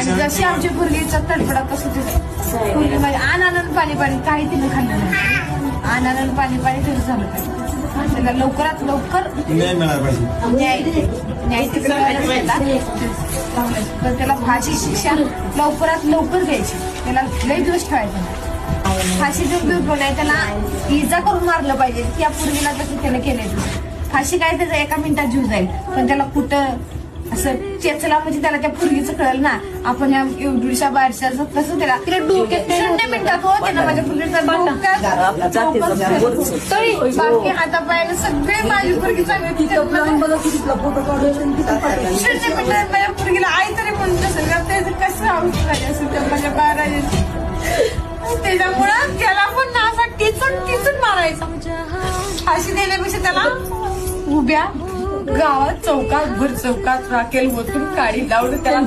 आणि जशी आमची पूर्वीचा तडफडा तसं ते पूर्वी माझे आनंद पाणी पाणी काही तिने खाल्लं नाही. आनंद पाणी पाणी तिने झालं पाहिजे. त्याला लवकरात लवकर न्याय मिळाला पाहिजे. न्याय तर त्याला फाशी शिक्षा लवकरात लवकर द्यायची. त्याला लई दिवस ठेवायचं नाही. फाशी देऊन उपयोग नाही. त्याला इजा करून मारलं पाहिजे. त्या पूर्वीला तसं त्यानं केलं. फाशी काय त्याचा एका मिनिटात जीव जाईल, पण त्याला कुठं असं चेचला म्हणजे त्याला त्या पूर्वीचं कळलं ना. आपण या एवढ्याशा बारशाचं कसं त्याला 0 मिनिटात हो त्यानं माझ्या पूर्वीचा तरी बाकी हातापायाला सगळे माझी पूर्वी चांगली 0 मिनिटात माझ्या पूर्वीला आई तरी म्हणत असेल का त्याचं कसं औषध झाले असेल त्या माझ्या बाराजी. त्याच्यामुळं त्याला पण ना असा टिचून मारायचा. फाशी देण्यापेक्षा त्याला उभ्या गावात चौकात भर चौकात राखेल ओतून काढी लावून त्याला